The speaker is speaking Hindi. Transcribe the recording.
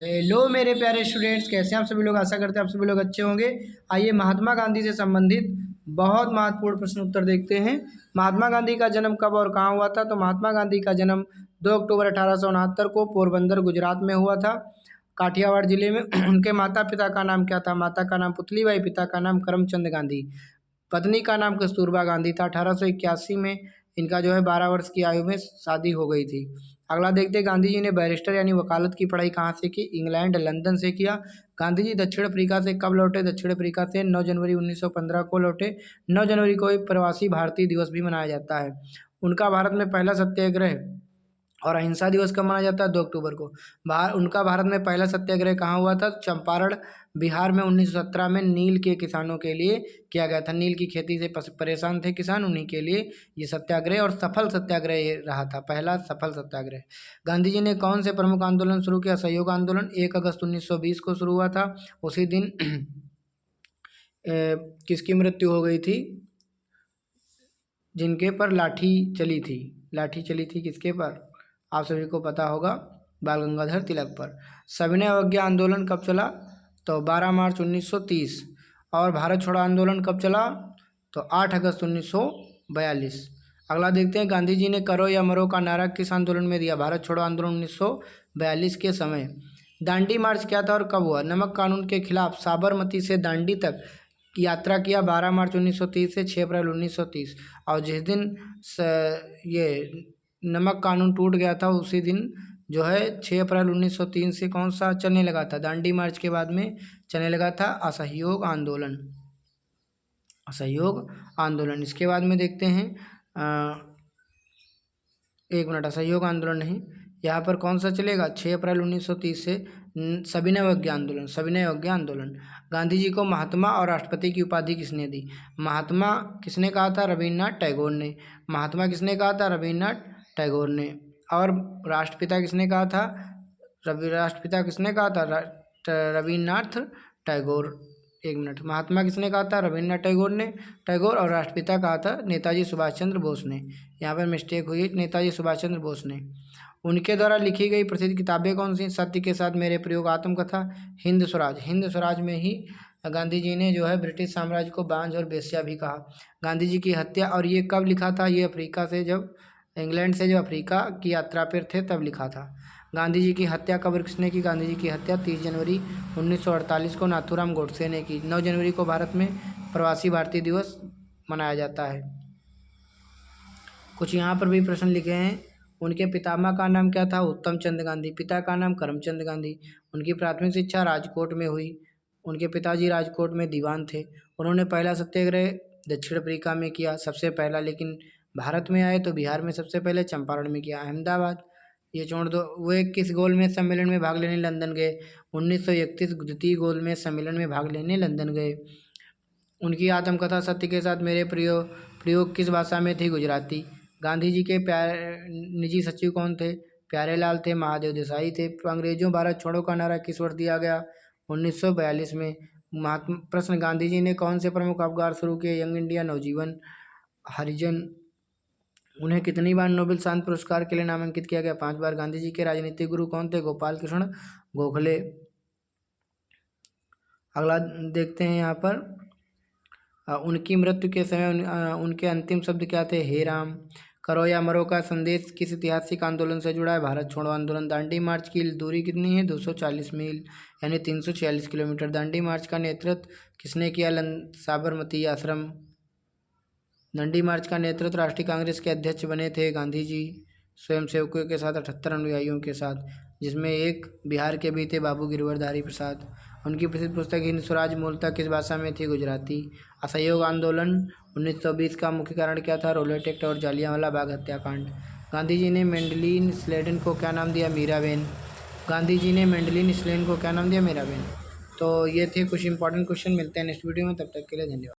हेलो मेरे प्यारे स्टूडेंट्स, कैसे हैं आप सभी लोग। आशा करते हैं आप सभी लोग अच्छे होंगे। आइए महात्मा गांधी से संबंधित बहुत महत्वपूर्ण प्रश्न उत्तर देखते हैं। महात्मा गांधी का जन्म कब और कहाँ हुआ था। तो महात्मा गांधी का जन्म 2 अक्टूबर 1869 को पोरबंदर गुजरात में हुआ था, काठियावाड़ जिले में। उनके माता पिता का नाम क्या था। माता का नाम पुतलीबाई, पिता का नाम करमचंद गांधी, पत्नी का नाम कस्तूरबा गांधी था। 1881 में इनका जो है 12 वर्ष की आयु में शादी हो गई थी। अगला देखते हैं, गांधी जी ने बैरिस्टर यानी वकालत की पढ़ाई कहाँ से की। इंग्लैंड लंदन से किया। गांधी जी दक्षिण अफ्रीका से कब लौटे। दक्षिण अफ्रीका से 9 जनवरी 1915 को लौटे। 9 जनवरी को एक प्रवासी भारतीय दिवस भी मनाया जाता है। उनका भारत में पहला सत्याग्रह और अहिंसा दिवस कब मनाया जाता है। 2 अक्टूबर को। उनका भारत में पहला सत्याग्रह कहाँ हुआ था। चंपारण बिहार में 1917 में नील के किसानों के लिए किया गया था। नील की खेती से परेशान थे किसान, उन्हीं के लिए ये सत्याग्रह और सफल सत्याग्रह ये रहा था, पहला सफल सत्याग्रह। गांधी जी ने कौन से प्रमुख आंदोलन शुरू किया। सहयोग आंदोलन 1 अगस्त 1920 को शुरू हुआ था। उसी दिन किसकी मृत्यु हो गई थी। जिनके पर लाठी चली थी किसके पर, आप सभी को पता होगा, बाल गंगाधर तिलक पर। सविनय अवज्ञा आंदोलन कब चला। तो 12 मार्च 1930। और भारत छोड़ो आंदोलन कब चला। तो 8 अगस्त 1942। अगला देखते हैं, गांधी जी ने करो या मरो का नारा किस आंदोलन में दिया। भारत छोड़ो आंदोलन 1942 के समय। दांडी मार्च क्या था और कब हुआ। नमक कानून के खिलाफ साबरमती से दांडी तक यात्रा किया 12 मार्च 1930 से 6 अप्रैल 1930। और जिस दिन ये नमक कानून टूट गया था उसी दिन जो है 6 अप्रैल 1903 से कौन सा चलने लगा था। दांडी मार्च के बाद में चलने लगा था असहयोग आंदोलन। असहयोग आंदोलन। इसके बाद में देखते हैं, एक मिनट, असहयोग आंदोलन नहीं, यहाँ पर कौन सा चलेगा। 6 अप्रैल 1930 से सविनय अवज्ञा आंदोलन। सविनय अवज्ञा आंदोलन। गांधी जी को महात्मा और राष्ट्रपति की उपाधि किसने दी। महात्मा किसने कहा था। रविन्द्रनाथ टैगोर ने। महात्मा किसने कहा था। रविन्द्रनाथ टैगोर ने। और राष्ट्रपिता किसने कहा था। राष्ट्रपिता किसने कहा था। रविन्द्रनाथ टैगोर। एक मिनट, महात्मा किसने कहा था। रविन्द्रनाथ टैगोर ने। टैगोर। और राष्ट्रपिता कहा था नेताजी सुभाष चंद्र बोस ने। यहाँ पर मिस्टेक हुई, नेताजी सुभाष चंद्र बोस ने। उनके द्वारा लिखी गई प्रसिद्ध किताबें कौन सी। सत्य के साथ मेरे प्रयोग, आत्मकथा, हिंद स्वराज। हिंद स्वराज में ही गांधी जी ने जो है ब्रिटिश साम्राज्य को बांझ और बेस्या भी कहा। गांधी जी की हत्या, और ये कब लिखा था। ये अफ्रीका से जब इंग्लैंड से जब अफ्रीका की यात्रा पर थे तब लिखा था। गांधी जी की हत्या कब किसने की। गांधी जी की हत्या 30 जनवरी 1948 को नाथूराम गोडसे ने की। 9 जनवरी को भारत में प्रवासी भारतीय दिवस मनाया जाता है। कुछ यहाँ पर भी प्रश्न लिखे हैं। उनके पितामह का नाम क्या था। उत्तम चंद गांधी। पिता का नाम करमचंद गांधी। उनकी प्राथमिक शिक्षा राजकोट में हुई। उनके पिताजी राजकोट में दीवान थे। उन्होंने पहला सत्याग्रह दक्षिण अफ्रीका में किया सबसे पहला, लेकिन भारत में आए तो बिहार में सबसे पहले चंपारण में किया। अहमदाबाद, ये छोड़ दो। वे किस गोलमेज सम्मेलन में भाग लेने लंदन गए। 1931 द्वितीय गोलमेज सम्मेलन में भाग लेने लंदन गए। उनकी आत्मकथा सत्य के साथ मेरे प्रयोग किस भाषा में थी। गुजराती। गांधी जी के निजी सचिव कौन थे। प्यारेलाल थे। महादेव देसाई थे। अंग्रेजों भारत छोड़ो का नारा किस वर्ष दिया गया। 1942 में। प्रश्न, गांधी जी ने कौन से प्रमुख अखबार शुरू किए। यंग इंडिया, नवजीवन, हरिजन। उन्हें कितनी बार नोबेल शांति पुरस्कार के लिए नामांकित किया गया। 5 बार। गांधी जी के राजनीतिक गुरु कौन थे। गोपाल कृष्ण गोखले। अगला देखते हैं यहाँ पर, उनकी मृत्यु के समय उनके अंतिम शब्द क्या थे। हे राम। करो या मरो का संदेश किस ऐतिहासिक आंदोलन से जुड़ा है। भारत छोड़ो आंदोलन। दांडी मार्च की दूरी कितनी है। 240 मील यानी 346 किलोमीटर। दांडी मार्च का नेतृत्व किसने किया। साबरमती आश्रम। दांडी मार्च का नेतृत्व राष्ट्रीय कांग्रेस के अध्यक्ष बने थे गांधी जी, स्वयंसेवकों के साथ 78 अनुयायियों के साथ, जिसमें एक बिहार के भी थे, बाबू गिरवरधारी प्रसाद। उनकी प्रसिद्ध पुस्तक हिंद स्वराज मूलतः किस भाषा में थी। गुजराती। असहयोग आंदोलन 1920 का मुख्य कारण क्या था। रोलेट एक्ट और जालियांवाला बाग हत्याकांड। गांधी जी ने मेंडलिन स्लेडन को क्या नाम दिया। मीराबेन। गांधी जी ने मेंडलिन स्लेडन को क्या नाम दिया। मीराबेन। तो ये थे कुछ इंपॉर्टेंट क्वेश्चन। मिलते हैं नेक्स्ट वीडियो में, तब तक के लिए धन्यवाद।